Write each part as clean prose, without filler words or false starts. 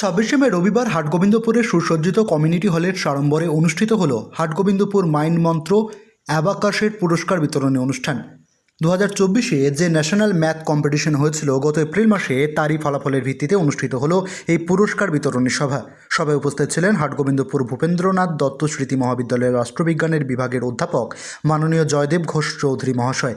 26শে মে রবিবার হাটগোবিন্দপুরের সুসজ্জিত কমিউনিটি হলের সাড়ম্বরে অনুষ্ঠিত হল হাটগোবিন্দপুর মাইন্ড মন্ত্র অ্যাবাকাসের পুরস্কার বিতরণী অনুষ্ঠান। 2024-এ যে ন্যাশনাল ম্যাথ কম্পিটিশন হয়েছিল গত এপ্রিল মাসে, তারই ফলাফলের ভিত্তিতে অনুষ্ঠিত হলো এই পুরস্কার বিতরণী সভা। সভায় উপস্থিত ছিলেন হাটগোবিন্দপুর ভূপেন্দ্রনাথ দত্ত স্মৃতি মহাবিদ্যালয়ের রাষ্ট্রবিজ্ঞানের বিভাগের অধ্যাপক মাননীয় জয়দেব ঘোষ চৌধুরী মহাশয়,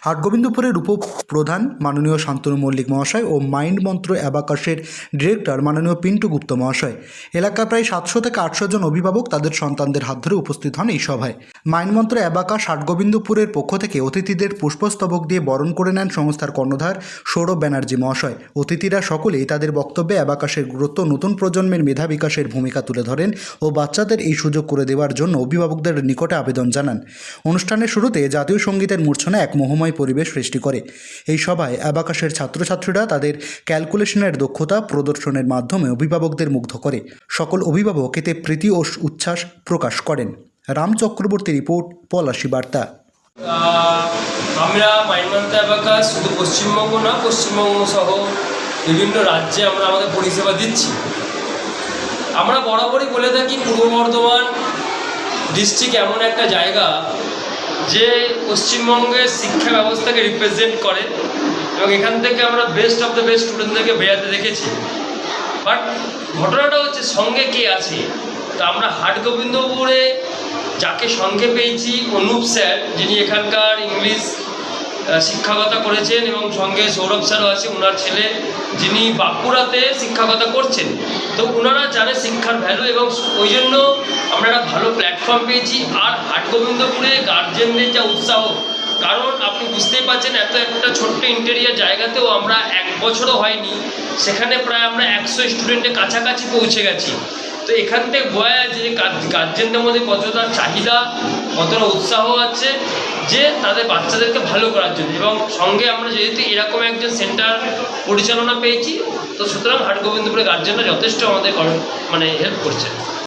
হাটগোবিন্দপুরের উপপ্রধান মাননীয় শান্তনু মল্লিক মহাশয় ও মাইন্ড মন্ত্র অ্যাবাকাসের ডিরেক্টর মাননীয় পিন্টু গুপ্ত মহাশয়। এলাকার প্রায় 700 থেকে 800 জন অভিভাবক তাদের সন্তানদের হাত ধরে উপস্থিত হন এই সভায়। মাইন্ড মন্ত্র অ্যাবাকাস হাটগোবিন্দপুরের পক্ষ থেকে অতিথিদের পুষ্পস্তবক দিয়ে বরণ করে নেন সংস্থার কর্ণধার সৌরভ ব্যানার্জি মহাশয়। অতিথিরা সকলেই তাদের বক্তব্যে অ্যাবাকাসের গুরুত্ব, নতুন প্রজন্মের মেধা বিকাশের ভূমিকা তুলে ধরেন ও বাচ্চাদের এই সুযোগ করে দেওয়ার জন্য অভিভাবকদের নিকটে আবেদন জানান। অনুষ্ঠানের শুরুতে জাতীয় সঙ্গীতের মূর্ছনা এক মোহময় পরিবেশ সৃষ্টি করে। এই সভায় অ্যাবাকাসের ছাত্রছাত্রীরা তাদের ক্যালকুলেশনের দক্ষতা প্রদর্শনের মাধ্যমে অভিভাবকদের মুগ্ধ করে। সকল অভিভাবক এতে প্রীতি ও উচ্ছ্বাস প্রকাশ করেন। রাম চক্রবর্তী রিপোর্ট, পলাশী বার্তা। আমরা মাইন্ড মন্ত্র অ্যাবাকাস শুধু পশ্চিমবঙ্গ না, পশ্চিমবঙ্গ সহ বিভিন্ন রাজ্যে আমরা আমাদের পরিষেবা দিচ্ছি। আমরা বরাবরই বলে থাকি পূর্ব বর্ধমান ডিস্ট্রিক্ট এমন একটা জায়গা যে পশ্চিমবঙ্গের শিক্ষা ব্যবস্থাকে রিপ্রেজেন্ট করে এবং এখান থেকে আমরা বেস্ট অফ দ্য বেস্ট স্টুডেন্টদেরকে বেরাতে দেখেছি। বাট ঘটনাটা হচ্ছে সঙ্গে কে আছে। তো আমরা হাটগোবিন্দপুরে যাকে সঙ্গে পেয়েছি, অনুপ স্যার, যিনি এখানকার ইংলিশ শিক্ষকতা করেছেন, এবং সঙ্গে সৌরভ স্যারও আছে, ওনার ছেলে, যিনি বাঁকুড়াতে শিক্ষকতা করছেন। তো ওনারা জানে শিক্ষার ভ্যালু এবং ওই জন্য আমরা একটা ভালো প্ল্যাটফর্ম পেয়েছি। আর হাটগোবিন্দপুরে গার্জেনদের যা উৎসাহ, কারণ আপনি বুঝতেই পারছেন এত একটা ছোট্ট ইন্টেরিয়ার জায়গাতেও আমরা 1 বছরও হয়নি, সেখানে প্রায় আমরা 100 স্টুডেন্টের কাছাকাছি পৌঁছে গেছি। তো এখান থেকে বোঝা যাচ্ছে যে গার্জেনদের মধ্যে কতটা চাহিদা, কতটা উৎসাহ আছে যে তাদের বাচ্চাদেরকে ভালো করার জন্য। এবং সঙ্গে আমরা যেহেতু এরকম একজন সেন্টার পরিচালনা পেয়েছি, তো সুতরাং হাটগোবিন্দপুরে গার্জেনরা যথেষ্ট আমাদের হেল্প করছে।